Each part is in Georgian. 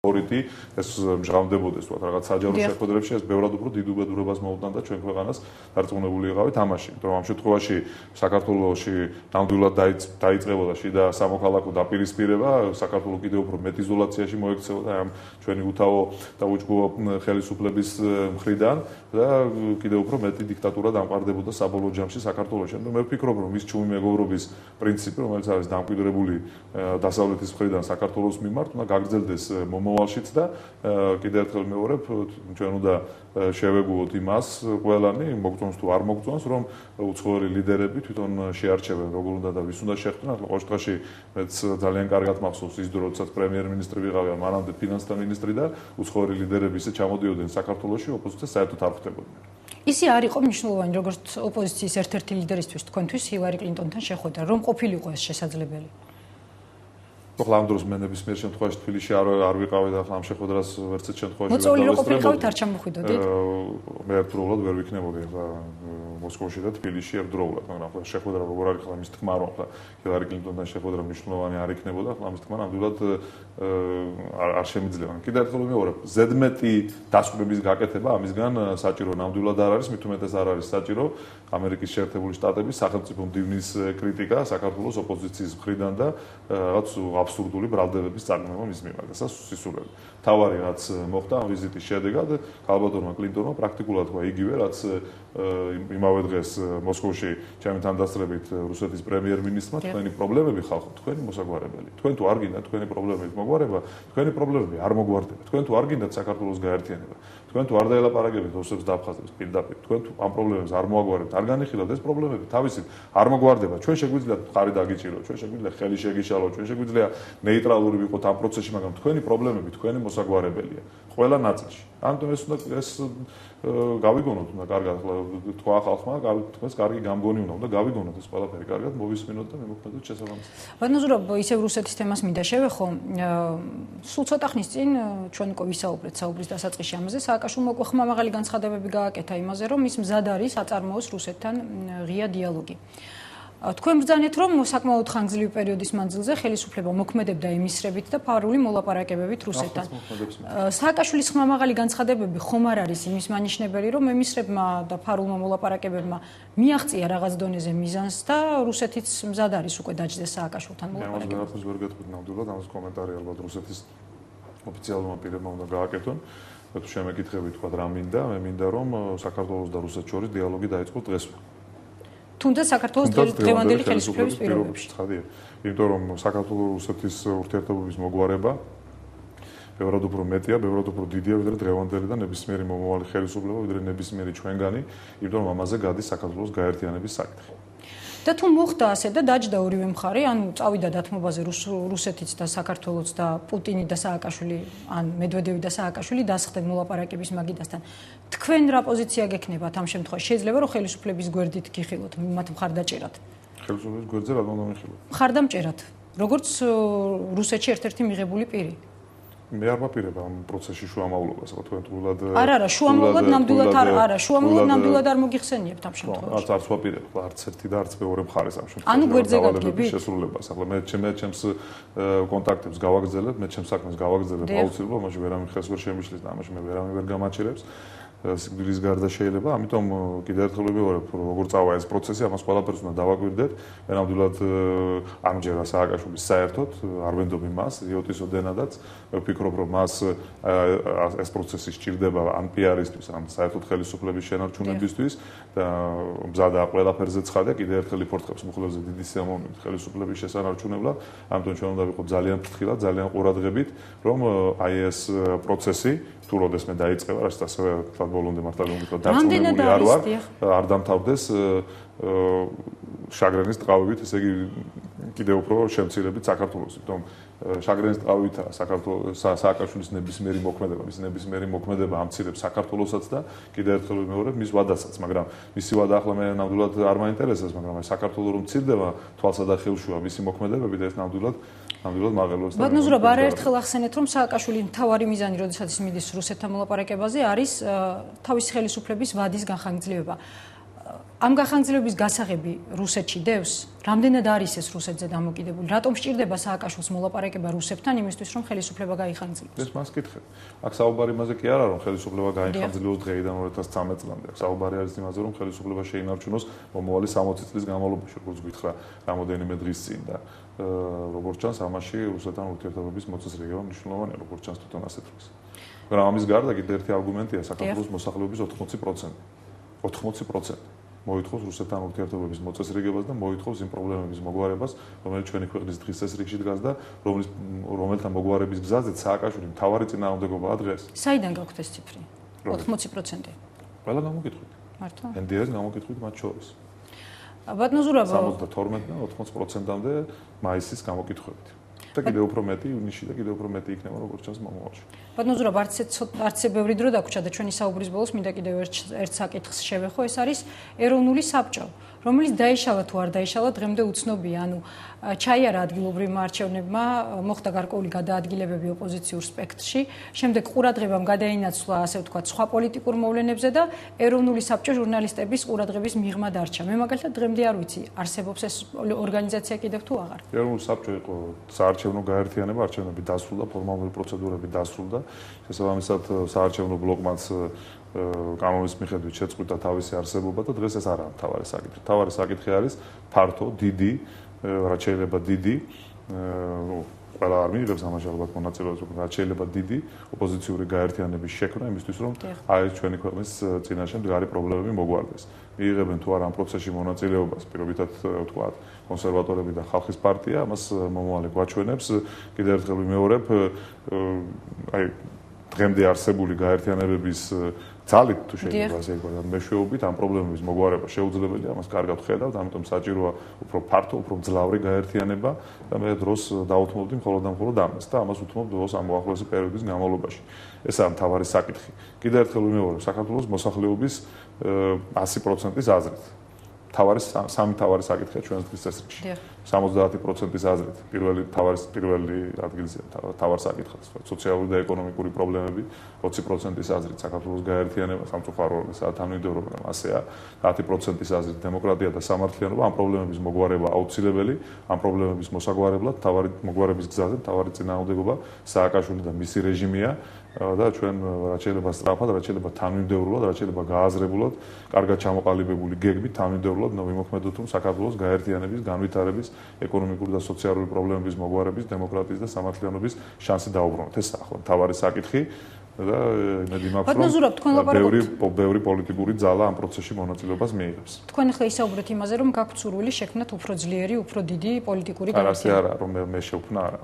ორიტი ეს მჟღავდებოდეს თქვა რაღაც საჯარო შეხვედრებში ეს ბევრად უფრო დიდ უბედურებას მოუტანდა ჩვენ ქვეყანას დარწმუნებული იყავით ამაში რომ ამ შემთხვევაში საქართველოში ნამდვილად დაიწყებოდა შიდა სამოქალაქო დაპირისპირება საქართველო კიდევ უფრო მეტ იზოლაციაში მოექცეოდა ამ ჩვენი უთავო და უჯგო ხელისუფლების მხრიდან და კიდევ უფრო მეტი დიქტატურა დამყარდებოდა საბოლოო ჯამში საქართველოში ანუ მე ვფიქრობ რომ ის ჩუმი მეგობრობის პრინციპი რომელიც არის დამკვიდრებული დასავლეთის მხრიდან საქართველოს მიმართ უნდა გაგრძელდეს მომავალშიც და კიდევ ერთხელ მეორებ ჩვენ უნდა შევეგუოთ იმას ყველანი მოგწონს თუ არ მოგწონს რომ უცხოელი ლიდერები თვითონ შეარჩევენ როგორ უნდა და ვის უნდა შეხვდნენ ახლა ყოველ შემთხვევაში მეც ძალიან კარგად მახსოვს ის დრო როდესაც პრემიერ-მინისტრი ვიყავი მანამდე ფინანსთა მინისტრი და უცხოელი ლიდერები ისე ჩამოდიოდნენ საქართველოში ოპოზიცია საერთოდ არ ხვდებოდნენ ისი არ იყო მნიშვნელოვანი როგორც ოპოზიციის ერთ-ერთი ლიდერისთვის თქვენთვის ჰილარი კლინტონთან შეხვედრა რომ ყოფილიყო ეს შესაძლებელი ახლა ამ დროს მე ნებისმიერ შემთხვევაში თბილისში არ ვიყავი და ახლა ამ შეხვედრას ვერცეთ შემთხვევაში მოწოლი რო ყოფილიყავით არ ჩამოხვიდოდით? მე ერთდროულად ვერ ვიქნებოდი ახლა მოსკოვში და თბილისში ერთდროულად, მაგრამ ახლა შეხვედრა როგორ არის ახლა მის თქმა რომ ახლა ჰილარი კლინტონთან შეხვედრა მნიშვნელოვანი არ იქნებოდა, ახლა მის თქმა ნამდვილად არ შემიძლია. კიდევ ერთხელ მეორე ზედმეტი დასკვნების გაკეთება ამისგან საჭირო ნამდვილად არ არის, მით უმეტეს არ არის საჭირო ამერიკის შეერთებული შტატების სახელმწიფო მდივნის კრიტიკა საქართველოს ოპოზიციის მხრიდან და რაღაც აბსურდული ბრალდებების წარმოება მის მიმართ. ეს სისულელი. თავარი რაც მოხდა ამ ვიზიტის შედეგად, ქალბატონმა კლინტონმა პრაქტიკულად თქვა იგივე, რაც იმავე დღეს მოსკოვში ჩემი თანდასწრებით რუსეთის პრემიერ-მინისტრმა თქვენი პრობლემები ხალხო, თქვენი მოსაგვარებელი. თქვენ თუ არ გინდათ თქვენი პრობლემებით მოგვარება, თქვენი პრობლემები არ მოგვარდება. თქვენ თუ არ გინდათ საქართველოს გაერთიანება, თქვენ თუ არ დაელაპარაკებთ ოსებს და აფხაზებს პირდაპირ, თქვენ თუ ამ პრობლემებს არ მოაგვარებთ, არ განიხილავთ ეს პრობლემები თავისით არ მოგვარდება. ჩვენ შეგვიძლია მხარი დაგიჭიროთ, ჩვენ შეგვიძლია ხელი შეგიშალოთ, ჩვენ შეგვიძლია ნეიტრალური ვიყოთ ამ პროცესში, მაგრამ თქვენი პრობლემები თქვენი მოსაგვარებელია ყველა ნაწილში. ამიტომ ეს გავიგონოთ უნდა კარგად თქვა ხალხმა, თქვენს კარგი გამგონი უნდა გავიგონოთ ეს ყველაფერი კარგად მოვისმინოთ და მემოქმედოთ შესაბამისად. ბატონო ზურაბ, ისევ რუსეთის თემას მინდა შევეხო. სულ ცოტა ხნის წინ ჩვენ უკვე ვისაუბრეთ საუბრის დასაწყისში ამაზე. სააკაშვილმა უკვე ხმამაღალი განცხადებები გააკეთა იმაზე, რომ ის მზად არის აწარმოოს რუსეთთან ღია დიალოგი. თქვენ ბრძანეთ, რომ საკმაოდ ხანგრძლივი პერიოდის მანძილზე ხელისუფლება მოქმედებდა ემისრებით და ფარული მოლაპარაკებებით რუსეთთან. სააკაშვილის ხმამაღალი განცხადებები ხომ არ არის იმის მანიშნებელი, რომ ემისრებმა და ფარულმა მოლაპარაკებებმა მიაღწია რაღაც დონეზე მიზანს და რუსეთიც მზად არის უკვე დაჯდეს სააკაშვილთან მოლაპარაკებებს. მე ამას ვერ გეტყვით ნამდვილად, ამას კომენტარი ალბათ რუსეთის ოფიციალურმა პირებმა უნდა გააკეთონ. თუ შემეკითხებით თქვა რა მინდა, მე მინდა რომ საქართველოს და რუსეთს შორის დიალოგი დაიწყოს დღესვე. თუნდაც საქართველოს დღევანდელი ხელისუფლების პირობებში. ხადია. იმიტომ რომ საქართველოს-რუსეთის ურთიერთობების მოგვარება ბევრად უფრო მეტია, ბევრად უფრო დიდია ვიდრე დღევანდელი და ნებისმიერი მომავალი ხელისუფლება, ვიდრე ნებისმიერი ჩვენგანი, იმიტომ რომ ამაზე გადის საქართველოს გაერთიანების საკითხი. და თუ მოხდა ასე და დაჯდა ორივე მხარე, ანუ წავიდა დათმობაზე რუსეთიც და საქართველოც და პუტინი და სააკაშვილი, ან მედვედევი და სააკაშვილი დასხდნენ მოლაპარაკების მაგიდასთან. თქვენ რა პოზიცია გექნებათ ამ შემთხვევაში? შეიძლება რომ ხელისუფლების გვერდით გიხილოთ მათ მხარდაჭერად. ხელისუფლების გვერდზე რა უნდა მიხილოთ? მხარდამჭერად. როგორც რუსეთში ერთ-ერთი მიღებული პირი. მე არ ვაპირებ ამ პროცესში შუამავლობას, ხო თქვენ თულად არა, შუამავლად ნამდვილად არა, შუამავლად ნამდვილად არ მოგიხსენიებთ ამ შემთხვევაში. არც ვაპირებ, არც ერთი და არც მეორე მხარეს ამ შემთხვევაში. ანუ გვერდზე გაგდებით შესრულებას. ახლა მე ჩემს კონტაქტებს გავაგრძელებ, მე ჩემს საქმეს გავაგრძელებ აუცილებლად, მაშინ ვერავინ ხეს ვერ შემიშლის და ამაში მე ვერავინ ვერ გამაჩერებს. სიკვდილის გარდა შეიძლება, ამიტომ კიდევ ერთხელ ვიმეორებ, როგორ წავა ეს პროცესი, ამას ყველაფერს უნდა დავაკვირდეთ. მე ნამდვილად ამჯერა სააკაშვილის საერთოდ არ ვენდობ იმას, იოტის ოდენადაც, ვფიქრობ, რომ მას ეს პროცესი სჭირდება ან პიარისთვის, ან საერთოდ ხელისუფლების შენარჩუნებისთვის და მზადაა ყველაფერზე ცხადია, კიდევ ერთხელ იფორთხებს მუხლებზე დიდი სიამოვნებით ხელისუფლების შესანარჩუნებლად, ამიტომ ჩვენ უნდა ვიყოთ ძალიან ფრთხილად, ძალიან ყურადღებით, რომ აი ეს პროცესი თუ როდესმე დაიწყება, რაც ასევე თქვათ ბოლომდე მართალი უნდა დარწმუნებული არ ვარ, არ დამთავრდეს შაგრენის ტყავებით, ესე იგი კიდევ უფრო შემცირებით საქართველოს. იმიტომ შაგრენის ტყავითა საქართველოს სააკაშვილის ნებისმიერი მოქმედება, მის ნებისმიერი მოქმედება ამცირებს საქართველოსაც და კიდევ ერთხელ ვიმეორებ მის ვადასაც, მაგრამ მისი ვადა ახლა მე ნამდვილად არ მაინტერესებს, მაგრამ აი საქართველოს რომ მცირდება თვალსა და ხელშუა მისი მოქმედებები და ეს ნამდვილად მაღელვებს. ბატონო ზურაბ, არაერთხელ ახსენეთ, რომ სააკაშვილი მთავარი მიზანი, როდესაც ის მიდის რუსეთთან მოლაპარაკებაზე, არის თავისი ხელისუფლების ვადის განხანგრძლივება. ამ გახანგრძლივების გასაღები რუსეთში დევს? რამდენად არის ეს რუსეთზე დამოკიდებული? რატომ სჭირდება სააკაშვილს მოლაპარაკება რუსებთან იმისთვის, რომ ხელისუფლება გაიხანგრძლივოს? ეს მას კითხე. აქ საუბარი იმაზე კი არა, რომ ხელისუფლება გაიხანგრძლივოს დღეიდან 2013 წლამდე. საუბარი არის იმაზე, რომ ხელისუფლება შეინარჩუნოს მომავალი 60 წლის განმავლობაში, როგორც გითხრა, რამოდენიმე დღის წინ და როგორც ჩანს, ამაში რუსეთთან ურთიერთობების მოწესრიგება მნიშვნელოვანია, როგორც ჩანს თვითონ ასეთ დროს. მაგრამ ამის გარდა კიდევ ერთი არგუმენტია საქართველოს მოსახლეობის 80%. 80% მოითხოვს რუსეთთან ურთიერთობების მოწესრიგებას და მოითხოვს იმ პრობლემების მოგვარებას, რომელიც ჩვენი ქვეყნის დღის წესრიგში დგას და რომელთა მოგვარების გზაზე სააკაშვილი მთავარი წინააღმდეგობაა დღეს. საიდან გაქვთ ეს ციფრი? 80%. ყველა გამოკითხვით. მართლა? NDR-ს გამოკითხვით მათ შორის. ბატონო ზურაბ 72-დან 80%-მდე მაისის გამოკითხვებით. და კიდევ უფრო მეტი ივნისში და კიდევ უფრო მეტი იქნება როგორც ჩანს მომავალში. ბატონო ზურაბ, არც ეს ბევრი დრო დაგვრჩა და ჩვენი საუბრის ბოლოს მინდა კიდევ ერთ საკითხს შევეხო, ეს არის ეროვნული საბჭო, რომელიც დაიშალა თუ არ დაიშალა დღემდე უცნობია, ანუ ჩაიარა ადგილობრივმა არჩევნებმა, მოხდა გარკვეული გადაადგილებები ოპოზიციურ სპექტრში, შემდეგ ყურადღებამ გადაინაცვლა, ასე ვთქვათ, სხვა პოლიტიკურ მოვლენებზე და ეროვნული საბჭო ჟურნალისტების ყურადღების მიღმა დარჩა. მე მაგალითად დღემდე არ ვიცი, არსებობს ეს ორგანიზაცია კიდევ თუ აღარ. ეროვნული საბჭო იყო საარჩევნო გაერთიანება, არჩევნები დასრულდა, ფორმალური პროცედურები დასრულდა. შესაბამისად, საარჩევნო ბლოკმაც კანონის მიხედვით შეწყვიტა თავისი არსებობა და დღეს ეს არაა მთავარი საკითხი. მთავარი საკითხი არის ფართო, დიდი, რაც შეიძლება დიდი, ყველა არ მიიღებს ამაში ალბათ მონაწილეობას, რაც შეიძლება დიდი ოპოზიციური გაერთიანების შექმნა იმისთვის, რომ აი ჩვენი ქვეყნის წინაშე მდგარი პრობლემები მოგვარდეს. მიიღებენ თუ არა ამ პროცესში მონაწილეობას, პირობითად ვთქვათ, კონსერვატორები და ხალხის პარტია, ამას მომავალი გვაჩვენებს. კიდევ ერთხელ ვიმეორებ, აი დღემდე არსებული გაერთიანებების ძალით თუ შეიძლება ასე ვთქვათ, მეშვეობით ამ პრობლემების მოგვარება შეუძლებელია, ამას კარგად ხედავთ, ამიტომ საჭიროა უფრო ფართო, უფრო მძლავრი გაერთიანება და მე დროს დაუთმობდი მხოლოდ და მხოლოდ ამას და ამას უთმობ დროს ამ უახლოესი პერიოდის განმავლობაში. ესაა მთავარი საკითხი. კიდევ ერთხელ ვიმეორებ, საქართველოს მოსახლეობის 100%-ის აზრით. სამი მთავარი საკითხია ჩვენს დღის წესრიგში. 70%-ის აზრით პირველი ადგილზეა მთავარ საკითხად, სოციალური და ეკონომიკური პრობლემები, 20%-ის აზრით საქართველოს გაერთიანება, სამწუხაროდ თანმიმდევრობა ასეა, 10%-ის აზრით დემოკრატია და სამართლიანობა, ამ პრობლემების მოგვარება აუცილებელი, ამ პრობლემების მოსაგვარებლად მთავარი მოგვარების გზაზე მთავარი წინააღმდეგობა სააკაშვილი და მისი რეჟიმია. და ჩვენ რაც შეიძლება სწრაფად, რაც შეიძლება თანმიმდევრულად, რაც შეიძლება გააზრებულად, კარგად ჩამოყალიბებული გეგმით თანმიმდევრულად ვიმოქმედოთ, რომ საქართველოს გაერთიანების, განვითარების, ეკონომიკური და სოციალური პრობლემების მოგვარების, დემოკრატიის და სამართლიანობის შანსი დაუბრუნოთ. ესაა ახლა მთავარი საკითხი და იმედი მაქვს, რომ ბევრი პოლიტიკური ძალა ამ პროცესში მონაწილეობას მიიღებს. თქვენ ახლა ისაუბრეთ იმაზე, რომ გაქვთ სურვილი შექმნათ უფრო ძლიერი, უფრო დიდი პოლიტიკური გაერთიანება. არა, რომ მე შევქმნა, არა.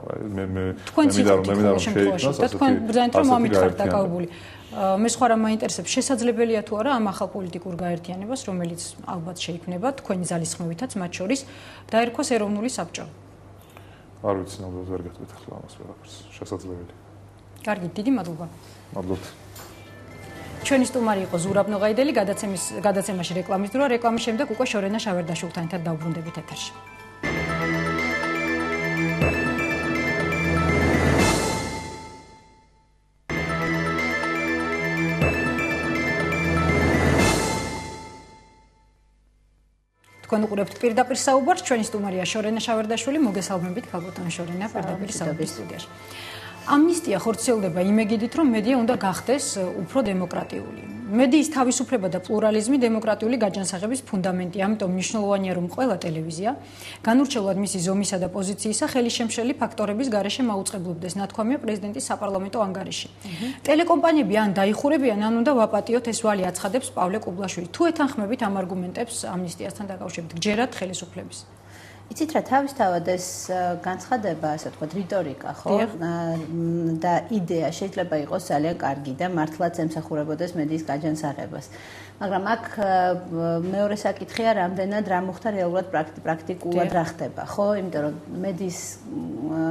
თქვენ მინდა რომ შექმნას, და თქვენ ბრძანეთ რომ ამითხართ დაკავებული. მე სხვა რამ მაინტერესებს, შესაძლებელია თუ არა ამ ახალ პოლიტიკურ გაერთიანებას, რომელიც ალბათ შეიქმნება თქვენი ძალისხმევითაც მათ შორის დაერქვას ეროვნული საბჭო. არ ვიცი, ნამდვილად ვერ გეტყვით ახლა ამას ვერაფერს. შესაძლებელია. კარგი, დიდი მადლობა. მადლობთ. ჩვენი სტუმარი იყო ზურაბ ნოღაიდელი, გადაცემაში რეკლამის დრო, რეკლამის შემდეგ უკვე შორენა შავერდაშვილთან ერთად დავბრუნდებით ეთერში. თქვენ უყურებთ პირდაპირ საუბარს, ჩვენი სტუმარია შორენა შავერდაშვილი, მოგესალმებით ქალბატონ შორენა პირდაპირ საუბრის სტუდიაში. ამნისტია ხორციელდება იმ ეგიდით, რომ მედია უნდა გახდეს უფრო დემოკრატიული. მედიის თავისუფლება და პლურალიზმი დემოკრატიული გაჯანსაღების ფუნდამენტია, ამიტომ მნიშვნელოვანია, რომ ყველა ტელევიზია განურჩევლად მისი ზომისა და პოზიციისა ხელისშემშელი ფაქტორების გარეშე მაუწყებლობდეს, ნათქვამია პრეზიდენტის საპარლამენტო ანგარიში. ტელეკომპანიები ან დაიხურებიან, ან უნდა ვაპატიოთ, ეს ვალი აცხადებს პავლე კუბლაშვილი. თუ ეთანხმებით ამ არგუმენტებს ამნისტიასთან დაკავშირებით, გჯერათ ხელისუფლების? იცით რა, თავისთავად ეს განცხადება, ასე ვთქვათ, რიტორიკა, ხო? და იდეა შეიძლება იყოს ძალიან კარგი და მართლაც ემსახურებოდეს მედიის გაჯანსაღებას. მაგრამ აქ მეორე საკითხია, რამდენად რა მოხდა რეალურად პრაქტიკულად რა ხდება, ხო? იმიტომ რომ მედიის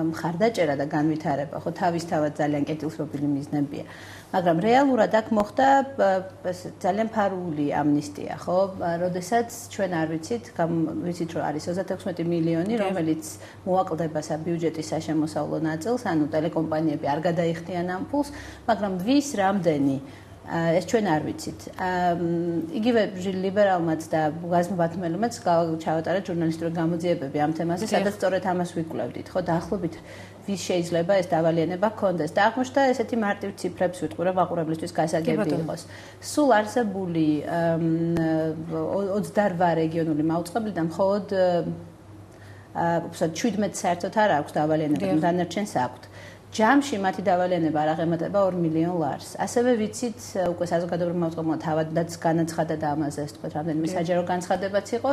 მხარდაჭერა და განვითარება, ხო, თავისთავად ძალიან კეთილშობილი მიზნებია. მაგრამ რეალურად აქ მოხდა ძალიან ფარული ამნისტია, ხო? როდესაც ჩვენ არ ვიცით რომ არის 36 მილიონი, რომელიც მოაკლდება საბიუჯეტის საშემოსავლო ნაწილს, ანუ ტელეკომპანიები არ გადაიხდიან ამ ფულს, მაგრამ ვის რამდენი ეს ჩვენ არ ვიცით. იგივე ლიბერალმაც და გაზმ ბათუმელმაც ჩავატარა ჟურნალისტური გამოძიებები ამ თემაზე, სადაც სწორედ ამას ვიკვლევდით, ხო, დაახლოებით ვის შეიძლება ეს დავალიანება ჰქონდეს და აღმოჩნდა ესეთი მარტივ ციფრებს ვიტყვი, რომ მაყურებლისთვის გასაგები იყოს. სულ არსებული 28 რეგიონული მაუწყებლიდან მხოლოდ 17 საერთოდ არ აქვს დავალიანება, დანარჩენს აქვთ. ჯამში მათი დავალიანება არ აღემატება 2 მილიონ ლარს. ასევე ვიცით, უკვე საზოგადოებრივ მაუწყებელმა თავადაც განაცხადა და ამაზე ასე ვთქვათ, რამდენიმე საჯარო განცხადებაც იყო.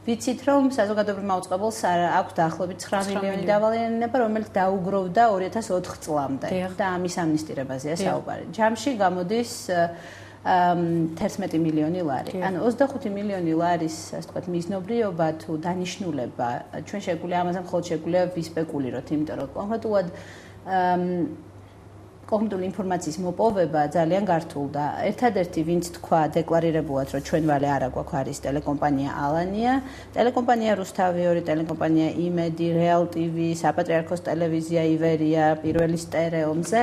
ვიცით, რომ საზოგადოებრივ მაუწყებელს აქვს დაახლოებით 9 მილიონი დავალიანება, რომელიც დაუგროვდა 2004 წლამდე და ამის ამნისტირებაზეა საუბარი. ჯამში გამოდის 11 მილიონი ლარი. ანუ 25 მილიონი ლარის, ასე ვთქვათ, მიზნობრიობა თუ დანიშნულება ჩვენ შეგვიძლია ამაზე მხოლოდ შეგვიძლია ვისპეკულიროთ, იმიტომ რომ კონკრეტულად კონკრეტული ინფორმაციის მოპოვება ძალიან გართულდა. ერთადერთი, ვინც თქვა დეკლარირებულად, რომ ჩვენ ვალე არა გვაქვს არის ტელეკომპანია ალანია, ტელეკომპანია რუსთავი 2, ტელეკომპანია იმედი, რეალ TV, საპატრიარქოს ტელევიზია ივერია, პირველი სტერეო მზე